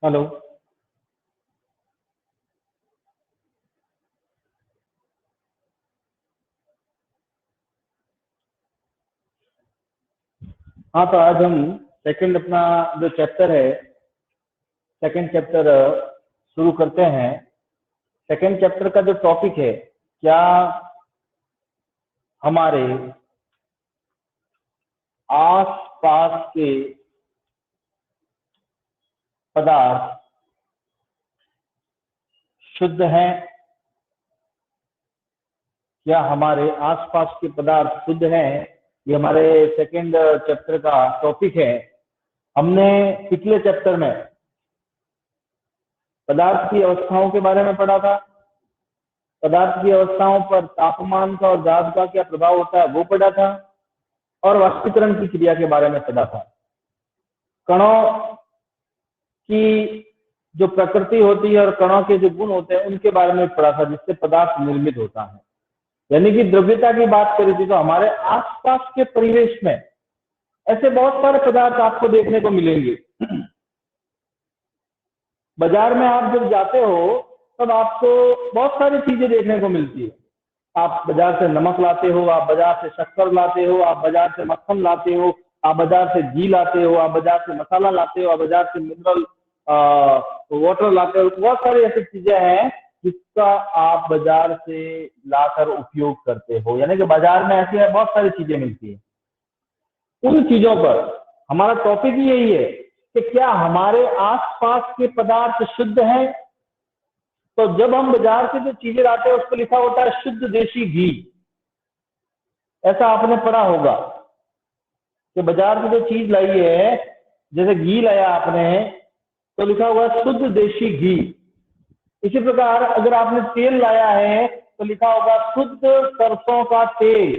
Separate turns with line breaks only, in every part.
Hello. हाँ, तो आज हम सेकंड अपना जो चैप्टर है, सेकंड चैप्टर शुरू करते हैं। सेकंड चैप्टर का जो टॉपिक है, क्या हमारे आस पास के पदार्थ शुद्ध हैं? क्या हमारे आसपास के पदार्थ शुद्ध हैं? ये हमारे सेकंड चैप्टर का टॉपिक है। हमने पिछले चैप्टर में पदार्थ की अवस्थाओं के बारे में पढ़ा था। पदार्थ की अवस्थाओं पर तापमान का और दाब का क्या प्रभाव होता है वो पढ़ा था, और वाष्पीकरण की क्रिया के बारे में पढ़ा था। कणों की जो प्रकृति होती है और कणों के जो गुण होते हैं उनके बारे में पढ़ा था, जिससे पदार्थ निर्मित होता है। यानी कि द्रव्यता की बात करी थी, तो हमारे आसपास के परिवेश में ऐसे बहुत सारे पदार्थ आपको देखने को मिलेंगे। बाजार में आप जब जाते हो तब आपको बहुत सारी चीजें देखने को मिलती है। आप बाजार से नमक लाते हो, आप बाजार से शक्कर लाते हो, आप बाजार से मक्खन लाते हो, आप बाजार से घी लाते हो, आप बाजार से मसाला लाते हो, आप बाजार से मिनरल वाटर लाते हो। बहुत सारी ऐसी चीजें हैं जिसका आप बाजार से लाकर उपयोग करते हो। यानी कि बाजार में ऐसी बहुत सारी चीजें मिलती है। उन चीजों पर हमारा टॉपिक ही यही है कि क्या हमारे आसपास के पदार्थ शुद्ध हैं। तो जब हम बाजार से जो चीजें लाते हैं उस पर लिखा होता है शुद्ध देशी घी। ऐसा आपने पढ़ा होगा कि बाजार से जो चीज लाई है, जैसे घी लाया आपने, तो लिखा हुआ शुद्ध देशी घी। इसी प्रकार अगर आपने तेल लाया है तो लिखा होगा शुद्ध सरसों का तेल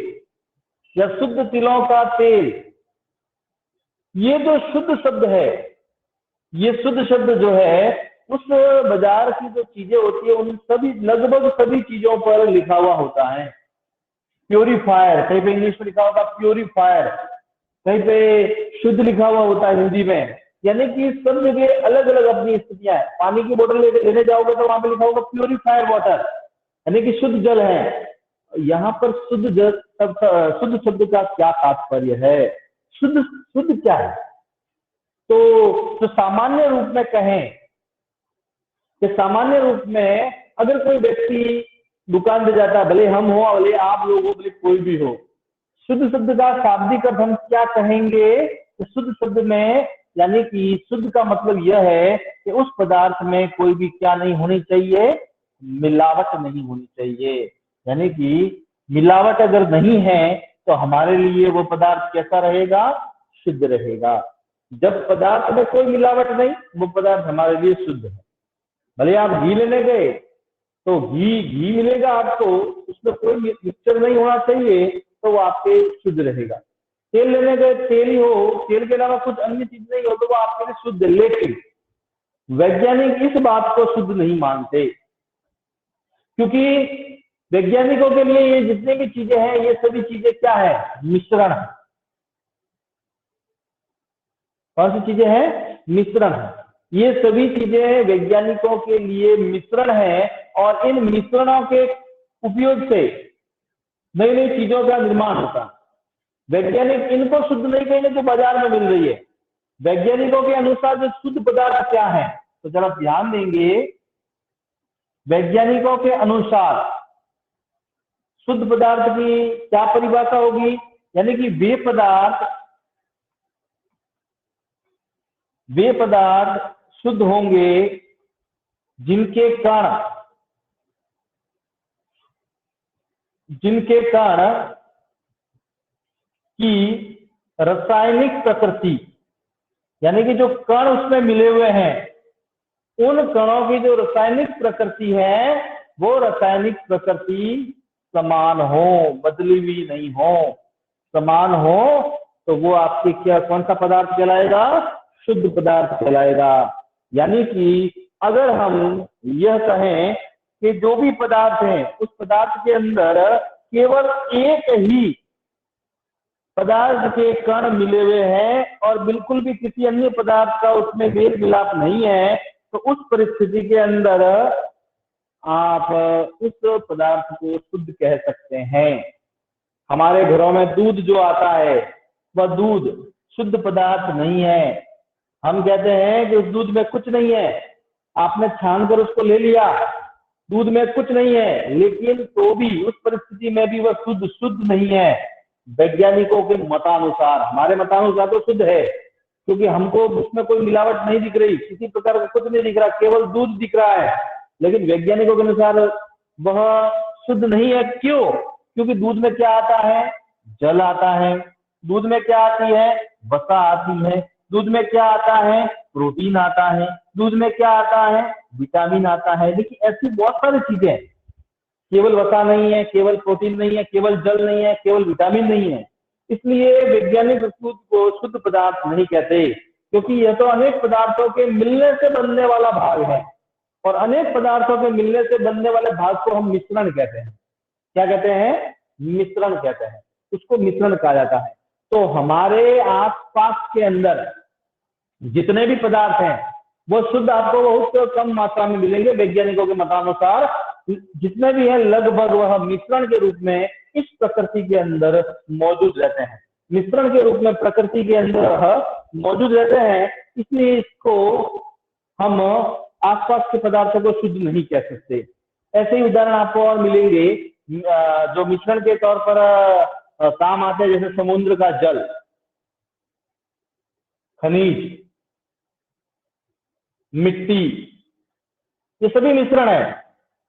या शुद्ध तिलों का तेल। ये जो शुद्ध शब्द है, ये शुद्ध शब्द जो है उस बाजार की जो चीजें होती है उन सभी, लगभग सभी चीजों पर लिखा हुआ होता है। प्योरीफायर, कहीं पे इंग्लिश में लिखा होगा प्योरीफायर, कहीं पे शुद्ध लिखा हुआ होता है हिंदी में। यानी कि सब जगह अलग अलग अपनी स्थितियां है। पानी की बोतल लेने जाओगे तो वहां पे लिखा होगा प्योरीफायर वाटर, यानी कि शुद्ध जल है। यहाँ पर शुद्ध जल, शुद्ध शब्द का क्या तात्पर्य है? शुद्ध शुद्ध क्या है? तो सामान्य रूप में कहें कि सामान्य रूप में अगर कोई व्यक्ति दुकान पे जाता है, भले हम हो, भले आप लोग हो, भले कोई भी हो, शुद्ध शब्द का शाब्दिक अर्थ हम क्या कहेंगे? तो शुद्ध शब्द में, यानी कि शुद्ध का मतलब यह है कि उस पदार्थ में कोई भी क्या नहीं होनी चाहिए? मिलावट नहीं होनी चाहिए। यानी कि मिलावट अगर नहीं है तो हमारे लिए वो पदार्थ कैसा रहेगा? शुद्ध रहेगा। जब पदार्थ में कोई मिलावट नहीं, वो पदार्थ हमारे लिए शुद्ध है। भले आप घी लेने गए तो घी मिलेगा आपको, उसमें कोई मिक्सचर नहीं होना चाहिए, तो वो आपके शुद्ध रहेगा। तेल लेने गए, तेल ही हो, तेल के अलावा कुछ अन्य चीज नहीं हो, तो वो आपके लिए शुद्ध। लेकिन वैज्ञानिक इस बात को शुद्ध नहीं मानते, क्योंकि वैज्ञानिकों के लिए ये जितनी भी चीजें हैं, ये सभी चीजें क्या है? मिश्रण है। कौन सी चीजें हैं? मिश्रण है। ये सभी चीजें वैज्ञानिकों के लिए मिश्रण है, और इन मिश्रणों के उपयोग से नई नई चीजों का निर्माण होता है। वैज्ञानिक इनको शुद्ध नहीं कहेंगे जो बाजार में मिल रही है। वैज्ञानिकों के अनुसार जो शुद्ध पदार्थ क्या है, तो जरा ध्यान देंगे। वैज्ञानिकों के अनुसार शुद्ध पदार्थ की क्या परिभाषा होगी? यानी कि वे पदार्थ शुद्ध होंगे जिनके कण की रासायनिक प्रकृति, यानी कि जो कण उसमें मिले हुए हैं, उन कणों की जो रासायनिक प्रकृति है, वो रासायनिक प्रकृति समान हो, बदली हुई नहीं हो, समान हो, तो वो आपके क्या, कौन सा पदार्थ कहलाएगा? शुद्ध पदार्थ कहलाएगा। यानी कि अगर हम यह कहें कि जो भी पदार्थ है उस पदार्थ के अंदर केवल एक ही पदार्थ के कण मिले हुए हैं और बिल्कुल भी किसी अन्य पदार्थ का उसमें मेल मिलाप नहीं है, तो उस परिस्थिति के अंदर आप उस पदार्थ को शुद्ध कह सकते हैं। हमारे घरों में दूध जो आता है वह दूध शुद्ध पदार्थ नहीं है। हम कहते हैं कि उस दूध में कुछ नहीं है, आपने छान कर उसको ले लिया, दूध में कुछ नहीं है, लेकिन तो भी उस परिस्थिति में भी वह शुद्ध नहीं है। वैज्ञानिकों के मतानुसार, हमारे मतानुसार तो शुद्ध है, क्योंकि हमको उसमें कोई मिलावट नहीं दिख रही, किसी प्रकार का कुछ नहीं दिख रहा, केवल दूध दिख रहा है। लेकिन वैज्ञानिकों के अनुसार वह शुद्ध नहीं है। क्यों? क्योंकि दूध में क्या आता है? जल आता है। दूध में क्या आती है? वसा आती है। दूध में क्या आता है? प्रोटीन आता है। दूध में क्या आता है? विटामिन आता है। देखिए ऐसी बहुत सारी चीजें हैं, केवल वसा नहीं है, केवल प्रोटीन नहीं है, केवल जल नहीं है, केवल विटामिन नहीं है। इसलिए वैज्ञानिक दूध को शुद्ध पदार्थ नहीं कहते, क्योंकि यह तो अनेक पदार्थों के मिलने से बनने वाला भाग है, और अनेक पदार्थों के मिलने से बनने वाले भाग को हम मिश्रण कहते हैं। क्या कहते हैं? मिश्रण कहते हैं, उसको मिश्रण कहा जाता है। तो हमारे आसपास के अंदर जितने भी पदार्थ हैं वो शुद्ध आपको बहुत कम मात्रा में मिलेंगे। वैज्ञानिकों के मतानुसार जितने भी हैं लगभग वह मिश्रण के रूप में इस प्रकृति के अंदर मौजूद रहते हैं। मिश्रण के रूप में प्रकृति के अंदर वह मौजूद रहते हैं, इसलिए इसको हम आसपास के पदार्थों को शुद्ध नहीं कह सकते। ऐसे ही उदाहरण आपको और मिलेंगे जो मिश्रण के तौर पर काम आते हैं, जैसे समुद्र का जल, खनिज, मिट्टी, ये सभी मिश्रण है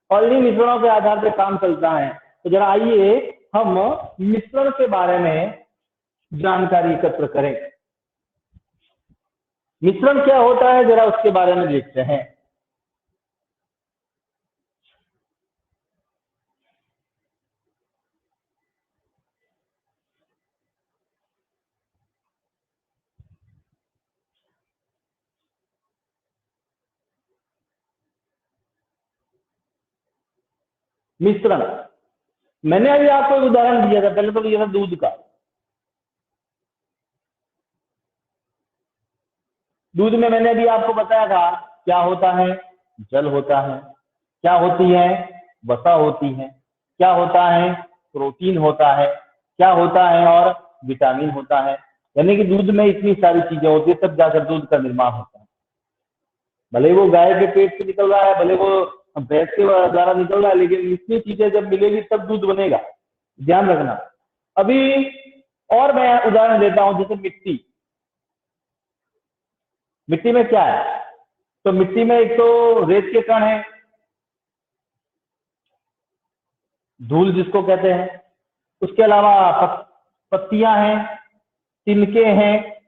और इन्हीं मिश्रणों के आधार पर काम चलता है। तो जरा आइए हम मिश्रण के बारे में जानकारी एकत्र करें। मिश्रण क्या होता है जरा उसके बारे में देखते हैं। मिश्रण, मैंने अभी आपको एक उदाहरण दिया था, पहले तो दिया था दूध का। दूध में मैंने अभी आपको बताया था क्या होता है? जल होता है। क्या होती है? वसा होती है। क्या होता है? प्रोटीन होता है। क्या होता है? और विटामिन होता है। यानी कि दूध में इतनी सारी चीजें होती है, तब जाकर दूध का निर्माण होता है। भले वो गाय के पेट से निकल रहा है, भले वो भैंस के द्वारा निकल रहा है, लेकिन इतनी चीजें जब मिलेगी तब दूध बनेगा, ध्यान रखना। अभी और मैं उदाहरण देता हूं, जैसे मिट्टी। मिट्टी में क्या है? तो मिट्टी में एक तो रेत के कण है, धूल जिसको कहते हैं, उसके अलावा पत्तियां हैं, तिनके हैं,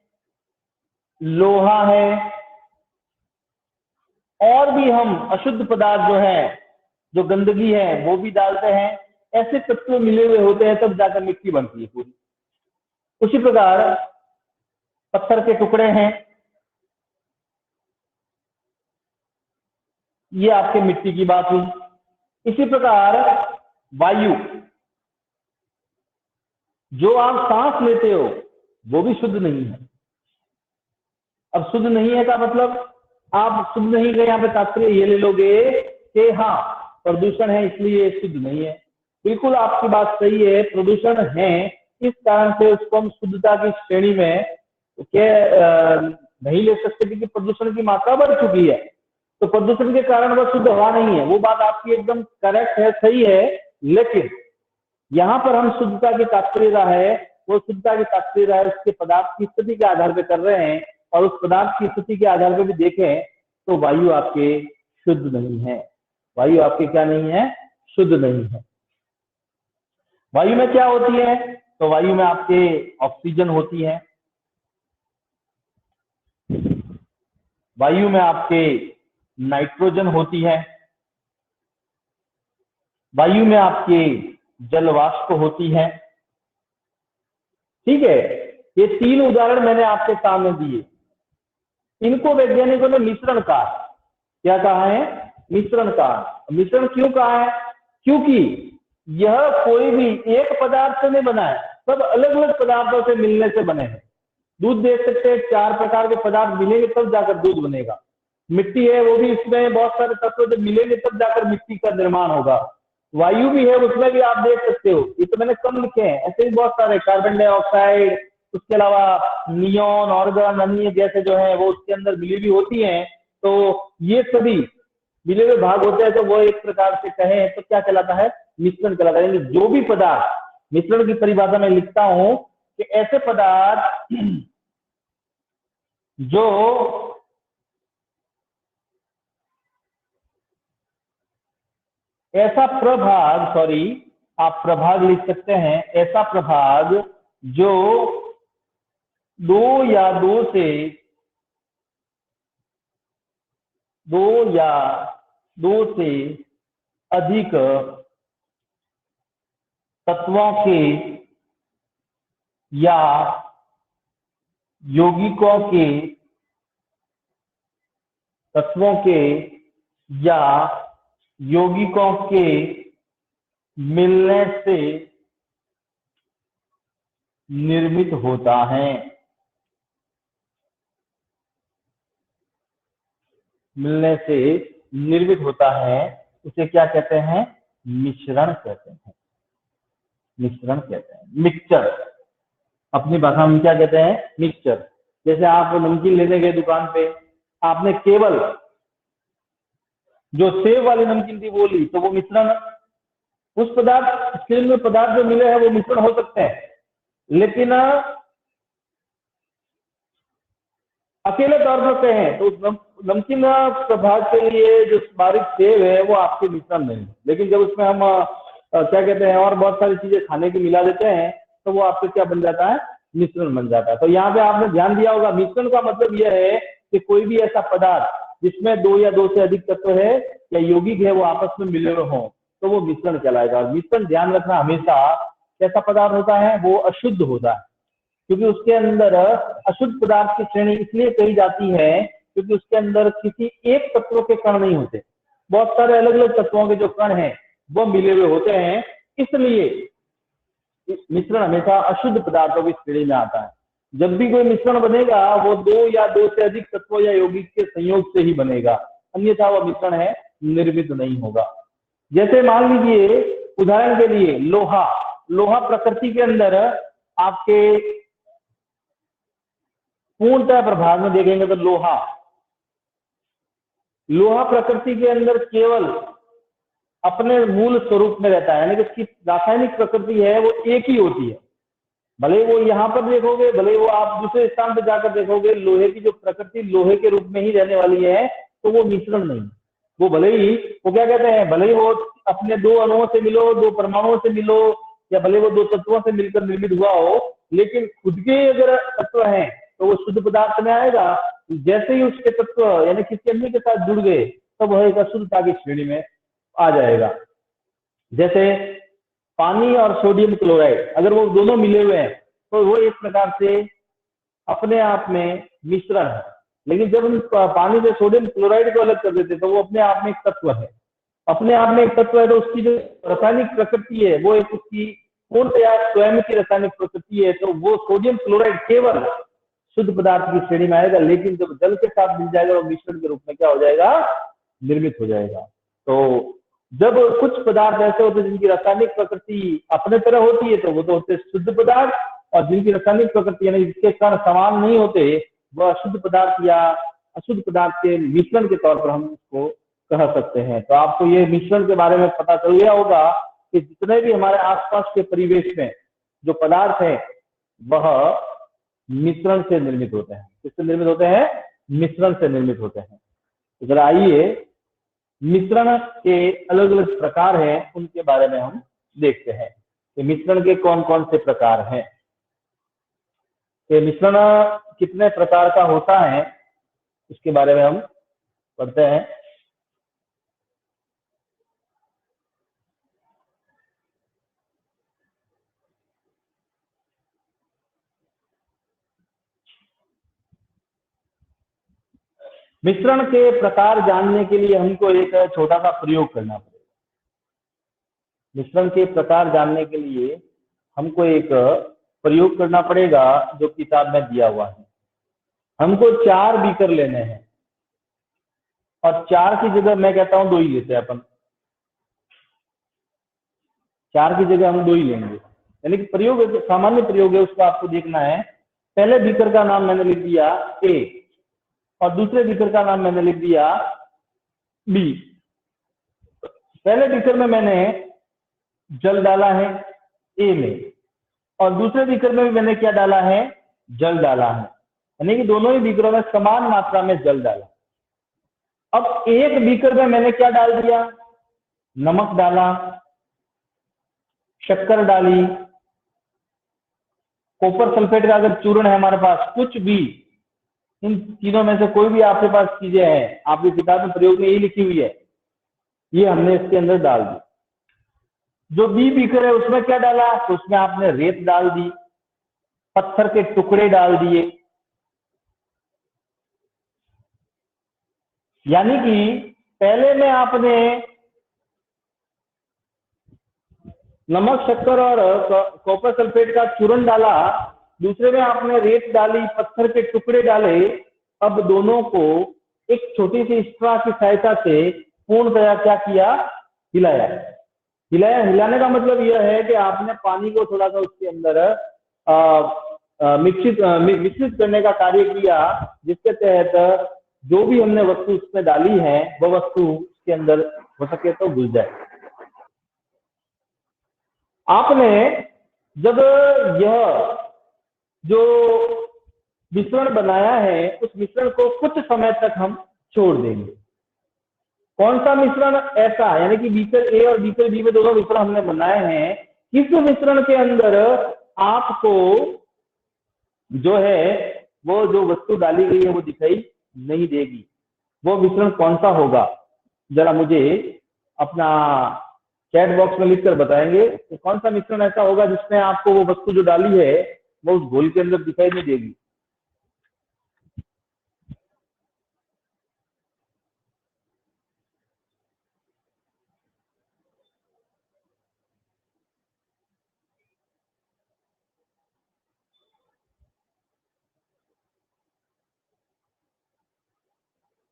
लोहा है, और भी हम अशुद्ध पदार्थ जो है, जो गंदगी है, वो भी डालते हैं। ऐसे तत्व मिले हुए होते हैं, तब जाकर मिट्टी बनती है पूरी। उसी प्रकार पत्थर के टुकड़े हैं, ये आपके मिट्टी की बात हुई। इसी प्रकार वायु, जो आप सांस लेते हो वो भी शुद्ध नहीं है। अब शुद्ध नहीं है का मतलब, आप शुद्ध नहीं गए, यहाँ पे तात्पर्य ये ले लोगे कि हाँ प्रदूषण है इसलिए शुद्ध नहीं है। बिल्कुल आपकी बात सही है, प्रदूषण है, इस कारण से उसको हम शुद्धता की श्रेणी में नहीं ले सकते, क्योंकि प्रदूषण की मात्रा बढ़ चुकी है। तो प्रदूषण के कारण वह शुद्ध हवा नहीं है, वो बात आपकी एकदम करेक्ट है, सही है। लेकिन यहाँ पर हम शुद्धता की तात्पर्य है, वो शुद्धता की तात्पर्य है उसके पदार्थ की स्थिति के आधार पर कर रहे हैं, और उस पदार्थ की स्थिति के आधार पर भी देखें तो वायु आपके शुद्ध नहीं है। वायु आपके क्या नहीं है? शुद्ध नहीं है। वायु में क्या होती है? तो वायु में आपके ऑक्सीजन होती है, वायु में आपके नाइट्रोजन होती है, वायु में आपके जल वाष्प होती है। ठीक है, ये तीन उदाहरण मैंने आपके सामने दिए। इनको वैज्ञानिकों ने मिश्रण कहा। क्या कहा है? मिश्रण कहा। मिश्रण क्यों कहा है? क्योंकि यह कोई भी एक पदार्थ से नहीं बना है, सब अलग अलग पदार्थों से मिलने से बने हैं। दूध देख सकते हैं, 4 प्रकार के पदार्थ मिलेंगे तब जाकर दूध बनेगा। मिट्टी है वो भी, इसमें बहुत सारे तत्व जब मिलेंगे तब जाकर मिट्टी का निर्माण होगा। वायु भी है, उसमें भी आप देख सकते हो, ये तो मैंने कम लिखे हैं, ऐसे भी बहुत सारे, कार्बन डाइऑक्साइड, उसके अलावा नियोन, ऑर्गन, अन्य जैसे जो है वो उसके अंदर मिली भी होती हैं। तो ये सभी मिले हुए भाग होते हैं, तो वो एक प्रकार से कहें तो क्या कहलाता है, मिश्रण कहलाता है। यानी जो भी पदार्थ, मिश्रण की परिभाषा में लिखता हूं कि ऐसे पदार्थ जो ऐसा प्रभाग, सॉरी आप प्रभाग लिख सकते हैं, ऐसा प्रभाग जो दो या दो से अधिक तत्वों के या यौगिकों के, तत्वों के या यौगिकों के मिलने से निर्मित होता है। मिलने से निर्मित होता है, उसे क्या कहते हैं, मिश्रण कहते हैं। मिश्रण कहते हैं, मिक्सचर, अपनी भाषा में क्या कहते हैं, मिक्सचर। जैसे आप नमकीन लेने गए दुकान पे, आपने केवल जो सेव वाली नमकीन थी वो ली, तो वो मिश्रण, उस पदार्थ, स्टील में पदार्थ जो मिले हैं वो मिश्रण हो सकते हैं, लेकिन अकेले तौर पर कहें तो नमकीन प्रभाग के लिए जो बारीक सेव है वो आपके मिश्रण नहीं है। लेकिन जब उसमें हम क्या कहते हैं, और बहुत सारी चीजें खाने की मिला देते हैं, तो वो आपके क्या बन जाता है, मिश्रण बन जाता है। तो यहाँ पे आपने ध्यान दिया होगा, मिश्रण का मतलब यह है कि कोई भी ऐसा पदार्थ जिसमें दो या दो से अधिक तत्व है या यौगिक है वो आपस में मिले हुए हों, तो वो मिश्रण कहलाएगा। मिश्रण ध्यान रखना हमेशा, कैसा पदार्थ होता है, वो अशुद्ध होता है, क्योंकि उसके अंदर अशुद्ध पदार्थ की श्रेणी इसलिए कही जाती है क्योंकि उसके अंदर किसी एक तत्व के कण नहीं होते, बहुत सारे अलग अलग तत्वों के जो कण हैं वो मिले हुए होते हैं, इसलिए मिश्रण हमेशा अशुद्ध पदार्थों की श्रेणी में आता है। जब भी कोई मिश्रण बनेगा वो दो या दो से अधिक तत्वों या यौगिक के संयोग से ही बनेगा, अन्यथा वह मिश्रण है, निर्मित नहीं होगा। जैसे मान लीजिए उदाहरण के लिए लोहा, लोहा प्रकृति के अंदर आपके पूर्णतः प्रभाव में देखेंगे तो लोहा प्रकृति के अंदर केवल अपने मूल स्वरूप में रहता है, यानी कि उसकी रासायनिक प्रकृति है वो एक ही होती है। भले वो यहाँ पर देखोगे, भले वो आप दूसरे स्थान पर जाकर देखोगे, लोहे की जो प्रकृति लोहे के रूप में ही रहने वाली है, तो वो मिश्रण नहीं। वो भले ही, वो क्या कहते हैं, भले ही वो अपने दो अणुओं से मिलो, दो परमाणुओं से मिलो, या भले वो दो तत्वों से मिलकर निर्मित हुआ हो, लेकिन खुद के अगर तत्व हैं तो वो शुद्ध पदार्थ में आएगा। जैसे ही उसके तत्व यानी किसी अन्य के साथ जुड़ गए तब वह एक अशुद्धता की श्रेणी में आ जाएगा। जैसे पानी और सोडियम क्लोराइड, अगर वो दोनों मिले हुए हैं तो वो एक प्रकार से अपने आप में मिश्रण है, लेकिन जब हम पानी से सोडियम क्लोराइड को अलग कर देते तो वो अपने आप में एक तत्व है। अपने आप में एक तत्व है तो उसकी जो रासायनिक प्रकृति है वो एक उसकी पूर्णतया स्वयं की रासायनिक प्रकृति है, तो वो सोडियम क्लोराइड केवल शुद्ध पदार्थ की श्रेणी में आएगा, लेकिन जब जल के साथ मिल जाएगा वो मिश्रण के रूप में क्या हो जाएगा, निर्मित हो जाएगा। तो जब कुछ पदार्थ ऐसे होते हैं जिनकी रासायनिक प्रकृति अपने तरह होती है तो वो तो होते शुद्ध पदार्थ, और जिनकी रासायनिक प्रकृति यानी जिसके कण समान नहीं होते वह अशुद्ध पदार्थ या अशुद्ध पदार्थ के मिश्रण के तौर पर हम उसको कह सकते हैं। तो आपको ये मिश्रण के बारे में पता चल गया होगा कि जितने भी हमारे आसपास के परिवेश में जो पदार्थ है वह मिश्रण से निर्मित होते हैं। किससे निर्मित होते हैं, मिश्रण से निर्मित होते हैं। तो जरा आइए मिश्रण के अलग अलग प्रकार हैं उनके बारे में हम देखते हैं कि मिश्रण के कौन कौन से प्रकार हैं, कि मिश्रण कितने प्रकार का होता है इसके बारे में हम पढ़ते हैं। मिश्रण के प्रकार जानने के लिए हमको एक छोटा सा प्रयोग करना पड़ेगा। मिश्रण के प्रकार जानने के लिए हमको एक प्रयोग करना पड़ेगा जो किताब में दिया हुआ है। हमको 4 बीकर लेने हैं, और 4 की जगह मैं कहता हूं 2 ही लेते हैं अपन। 4 की जगह हम 2 ही लेंगे, यानी कि प्रयोग सामान्य प्रयोग है, उसको आपको देखना है। पहले बीकर का नाम मैंने लिख दिया ए और दूसरे बीकर का नाम मैंने लिख दिया बी। पहले बीकर में मैंने जल डाला है ए में और दूसरे बीकर में भी मैंने क्या डाला है, जल डाला है, यानी कि दोनों ही बीकरों में समान मात्रा में जल डाला। अब एक बीकर में मैंने क्या डाल दिया, नमक डाला, शक्कर डाली, कॉपर सल्फेट का अगर चूर्ण है हमारे पास, कुछ भी इन तीनों में से कोई भी आपके पास चीजें हैं, आपकी किताब में प्रयोग में यही लिखी हुई है, ये हमने इसके अंदर डाल दी। जो बी बीकर है उसमें क्या डाला, तो उसमें आपने रेत डाल दी, पत्थर के टुकड़े डाल दिए, यानी कि पहले में आपने नमक, शक्कर और कॉपर सल्फेट का चूर्ण डाला, दूसरे में आपने रेत डाली, पत्थर के टुकड़े डाले। अब दोनों को एक छोटी सी स्ट्रा की सहायता से पूर्णतया क्या किया, हिलाया। हिलाने का मतलब यह है कि आपने पानी को थोड़ा सा उसके अंदर मिश्रित करने का कार्य किया, जिसके तहत जो भी हमने वस्तु उसमें डाली है वह वस्तु उसके अंदर हो सके तो घुस जाए। आपने जब यह जो मिश्रण बनाया है उस मिश्रण को कुछ समय तक हम छोड़ देंगे। कौन सा मिश्रण ऐसा, यानी कि बीकर ए और बीकर बी में दोनों मिश्रण हमने बनाए हैं, किस मिश्रण के अंदर आपको जो है वो जो वस्तु डाली गई है वो दिखाई नहीं देगी, वो मिश्रण कौन सा होगा, जरा मुझे अपना चैट बॉक्स में लिखकर बताएंगे कि कौन सा मिश्रण ऐसा होगा जिसमें आपको वो वस्तु जो डाली है वो उस घोल के अंदर दिखाई नहीं देगी।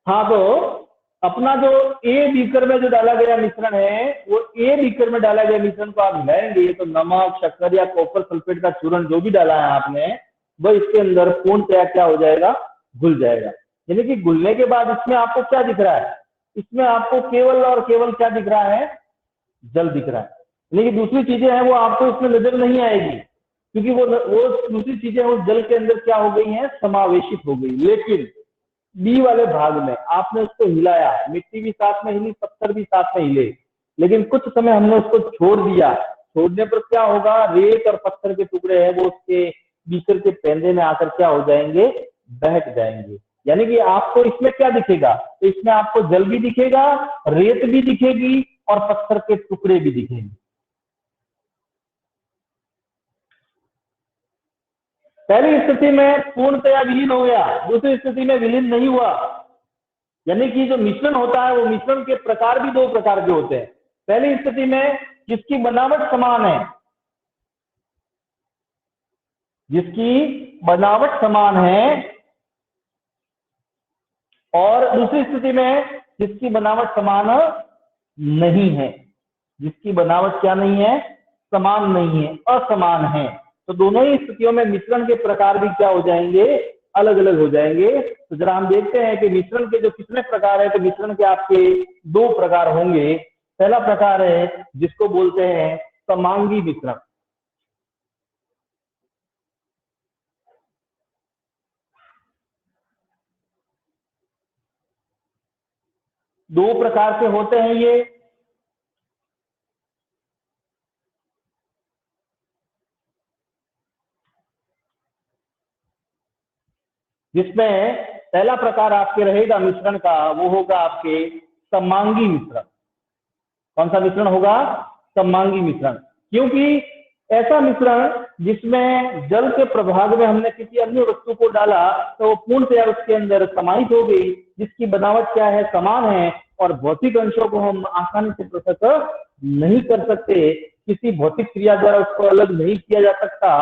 हाँ, तो अपना जो ए बीकर में जो डाला गया मिश्रण है वो ए बीकर में डाला गया मिश्रण को आप मिलाएंगे तो नमक, शक्कर या कॉपर सल्फेट का चूर्ण जो भी डाला है आपने वह इसके अंदर पूर्णतया क्या हो जाएगा, घुल जाएगा। यानी कि घुलने के बाद इसमें आपको क्या दिख रहा है, इसमें आपको केवल और केवल क्या दिख रहा है, जल दिख रहा है। लेकिन दूसरी चीजें हैं वो आपको इसमें नजर नहीं आएगी, क्योंकि वो दूसरी चीजें उस जल के अंदर क्या हो गई हैं, समावेशित हो गई। लेकिन बी वाले भाग में आपने उसको हिलाया, मिट्टी भी साथ में हिली, पत्थर भी साथ में हिले, लेकिन कुछ समय हमने उसको छोड़ दिया। छोड़ने पर क्या होगा, रेत और पत्थर के टुकड़े हैं वो उसके बीकर के पेंदे में आकर क्या हो जाएंगे, बहक जाएंगे। यानी कि आपको इसमें क्या दिखेगा, तो इसमें आपको जल भी दिखेगा, रेत भी दिखेगी और पत्थर के टुकड़े भी दिखेंगे। पहली स्थिति में पूर्णतया विलीन हो गया, दूसरी स्थिति में विलीन नहीं हुआ। यानी कि जो मिश्रण होता है वो मिश्रण के प्रकार भी दो प्रकार के होते हैं। पहली स्थिति में जिसकी बनावट समान है, जिसकी बनावट समान है, और दूसरी स्थिति में जिसकी बनावट समान नहीं है। जिसकी बनावट क्या नहीं है, समान नहीं है, असमान है। तो दोनों ही स्थितियों में मिश्रण के प्रकार भी क्या हो जाएंगे, अलग अलग हो जाएंगे। तो जरा हम देखते हैं कि मिश्रण के जो कितने प्रकार है। तो मिश्रण के आपके दो प्रकार होंगे। पहला प्रकार है जिसको बोलते हैं समांगी मिश्रण। दो प्रकार के होते हैं ये। जिसमें पहला प्रकार आपके रहेगा मिश्रण का, वो होगा आपके समांगी मिश्रण। कौन सा मिश्रण होगा, समांगी मिश्रण। क्योंकि ऐसा मिश्रण जिसमें जल के प्रभाव में हमने किसी अन्य वस्तु को डाला तो वो पूर्णतया उसके अंदर समाहित हो गई, जिसकी बनावट क्या है, समान है, और भौतिक अंशों को हम आसानी से पृथक नहीं कर सकते, किसी भौतिक क्रिया द्वारा उसको अलग नहीं किया जा सकता।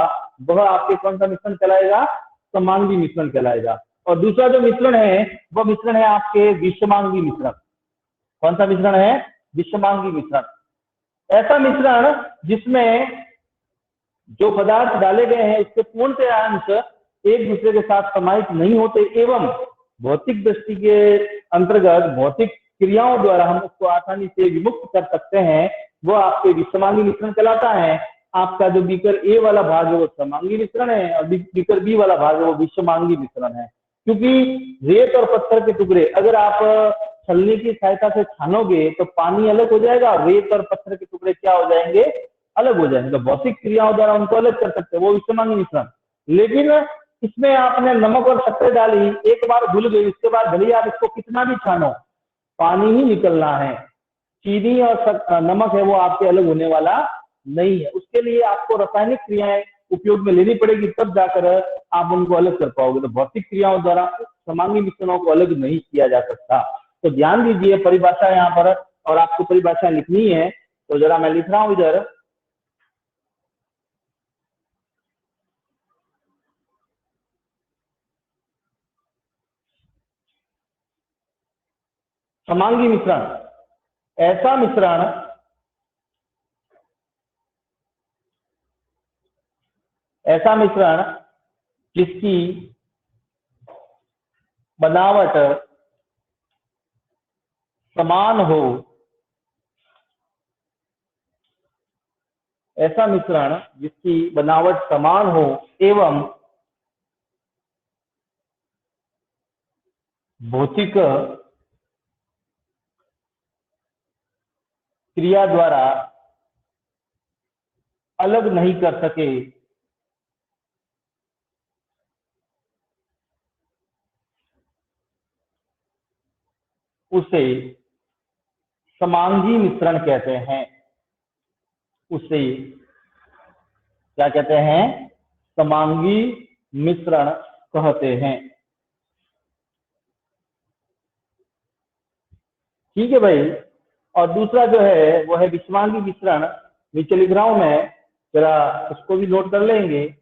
वह आपके कौन सा मिश्रण कहलाएगा, समांगी मिश्रण कहलाएगा। और दूसरा जो मिश्रण है वो मिश्रण है आपके विषमांगी मिश्रण। कौन सा मिश्रण है? विषमांगी मिश्रण। ऐसा मिश्रण जिसमें जो पदार्थ डाले गए हैं उसके पूर्णतः अंश एक दूसरे के साथ समाहित नहीं होते एवं भौतिक दृष्टि के अंतर्गत भौतिक क्रियाओं द्वारा हम उसको आसानी से विमुक्त कर सकते हैं, वो आपके विषमांगी मिश्रण कहलाता है। आपका जो बीकर ए वाला भाग है वो समांगी मिश्रण है और बीकर बी वाला भाग है वो विषमांगी मिश्रण है। क्योंकि रेत और पत्थर के टुकड़े अगर आप छलनी की सहायता से छानोगे तो पानी अलग हो जाएगा, रेत और पत्थर के टुकड़े क्या हो जाएंगे? अलग हो जाएंगे। तो भौतिक क्रियाओं द्वारा उनको अलग कर सकते हैं, वो विषमांगी मिश्रण। लेकिन इसमें आपने नमक और शक्कर डाली, एक बार घुल गई, उसके बाद भले आप इसको कितना भी छानो पानी ही निकलना है। चीनी और नमक है वो आपके अलग होने वाला नहीं है। उसके लिए आपको रासायनिक क्रियाएं उपयोग में लेनी पड़ेगी, तब जाकर आप उनको अलग कर पाओगे। तो भौतिक क्रियाओं द्वारा समांगी मिश्रणों को अलग नहीं किया जा सकता। तो ध्यान दीजिए परिभाषा यहाँ पर, और आपको परिभाषा लिखनी है तो जरा मैं लिख रहा हूं इधर। समांगी मिश्रण ऐसा मिश्रण जिसकी बनावट समान हो, ऐसा मिश्रण जिसकी बनावट समान हो एवं भौतिक क्रिया द्वारा अलग नहीं कर सके, उसे समांगी मिश्रण कहते हैं। उसे क्या कहते हैं? समांगी मिश्रण कहते हैं। ठीक है भाई। और दूसरा जो है वो है विषमांगी मिश्रण। नीचे लिख रहा हूं मैं, जरा उसको भी नोट कर लेंगे।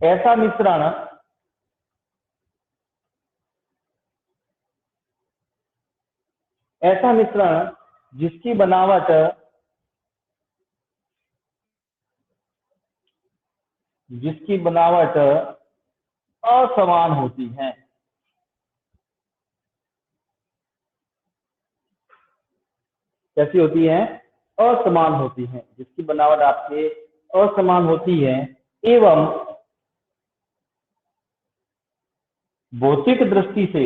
ऐसा मिश्रण जिसकी बनावट असमान होती है। कैसी होती है? असमान होती है। जिसकी बनावट आपके असमान होती है एवं भौतिक दृष्टि से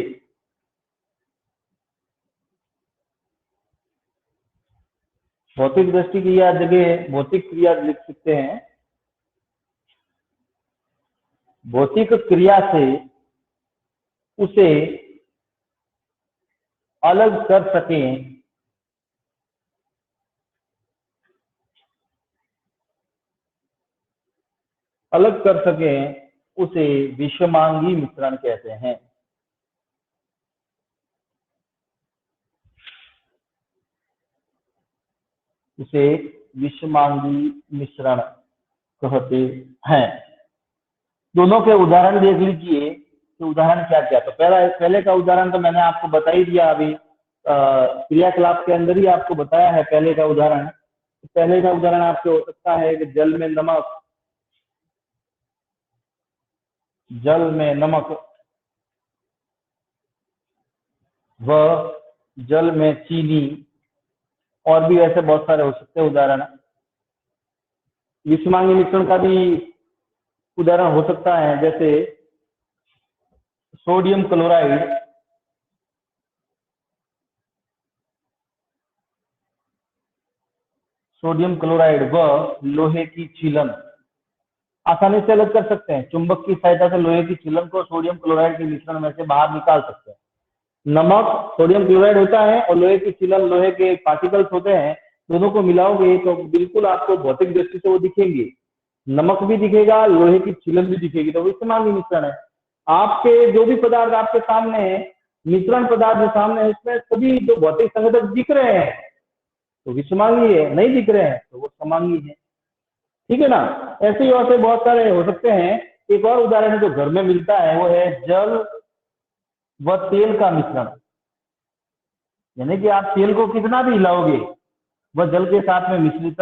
भौतिक दृष्टि की या जगह भौतिक क्रिया लिख सकते हैं। भौतिक क्रिया से उसे अलग कर सकें, उसे विषमांगी मिश्रण कहते हैं। उसे विषमांगी मिश्रण कहते हैं। दोनों के उदाहरण देख लीजिए कि उदाहरण क्या क्या। तो पहले का उदाहरण तो मैंने आपको बता ही दिया अभी, क्रियाकलाप के अंदर ही आपको बताया है पहले का उदाहरण। पहले का उदाहरण आपको हो सकता है कि जल में नमक व जल में चीनी, और भी ऐसे बहुत सारे हो सकते हैं उदाहरण। विषमांगी मिश्रण का भी उदाहरण हो सकता है, जैसे सोडियम क्लोराइड व लोहे की छीलन। आसानी से अलग कर सकते हैं, चुंबक की सहायता से लोहे की छीलन को सोडियम क्लोराइड के मिश्रण में से बाहर निकाल सकते हैं। नमक सोडियम क्लोराइड होता है और लोहे की छीलन लोहे के पार्टिकल्स होते हैं। दोनों को मिलाओगे तो बिल्कुल आपको भौतिक दृष्टि से वो दिखेंगे, नमक भी दिखेगा, लोहे की छीलन भी दिखेगी। तो विषमांगी मिश्रण है। आपके जो भी पदार्थ आपके सामने है मिश्रण पदार्थ जो सामने है इसमें सभी जो भौतिक संघटक दिख रहे हैं तो विषमांगी है, नहीं दिख रहे हैं तो वो समांगी है। ठीक है ना। ऐसे ही और से बहुत सारे हो सकते हैं। एक और उदाहरण है जो घर में मिलता है वो है जल व तेल का मिश्रण। यानी कि आप तेल को कितना भी हिलाओगे वह जल के साथ में मिश्रित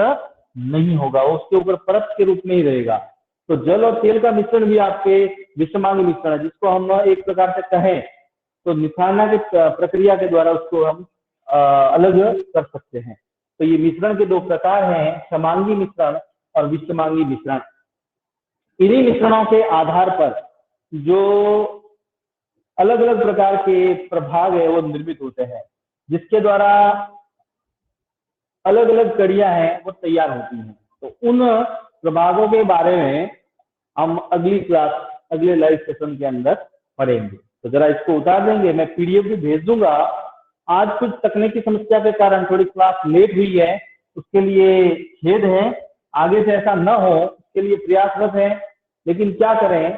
नहीं होगा, वो उसके ऊपर परत के रूप में ही रहेगा। तो जल और तेल का मिश्रण भी आपके विषमांगी मिश्रण है, जिसको हम एक प्रकार से कहें तो निथाना की प्रक्रिया के द्वारा उसको हम अलग कर सकते हैं। तो ये मिश्रण के दो प्रकार हैं, समांगी मिश्रण और विषमांगी मिश्रण। इन्हीं मिश्रणों के आधार पर जो अलग अलग प्रकार के प्रभाग है वो निर्मित होते हैं, जिसके द्वारा अलग अलग कड़ियां हैं वो तैयार होती हैं। तो उन प्रभागों के बारे में हम अगली क्लास, अगले लाइव सेशन के अंदर पढ़ेंगे। तो जरा इसको उतार देंगे, मैं पीडीएफ भी भेज दूंगा। आज कुछ तकनीकी समस्या के कारण थोड़ी क्लास लेट हुई है, उसके लिए खेद है। आगे से ऐसा न हो उसके लिए प्रयासरत है, लेकिन क्या करें,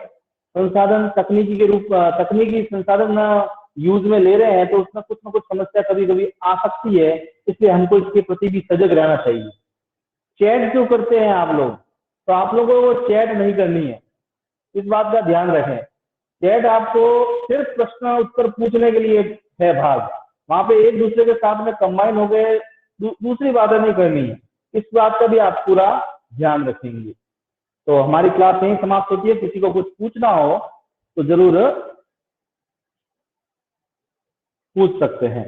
संसाधन तकनीकी संसाधन यूज में ले रहे हैं तो उसमें कुछ न कुछ समस्या कभी कभी आ सकती है, इसलिए हमको इसके प्रति भी सजग रहना चाहिए। चैट जो करते हैं आप लोग, तो आप लोगों को वो चैट नहीं करनी है, इस बात का ध्यान रखें। चैट आपको सिर्फ प्रश्न उत्तर पूछने के लिए है भाग, वहां पे एक दूसरे के साथ में कंबाइन हो गए दूसरी बातें नहीं करनी है, इस बात का भी आप पूरा ध्यान रखेंगे। तो हमारी क्लास यहीं समाप्त होती है। किसी को कुछ पूछना हो तो जरूर पूछ सकते हैं।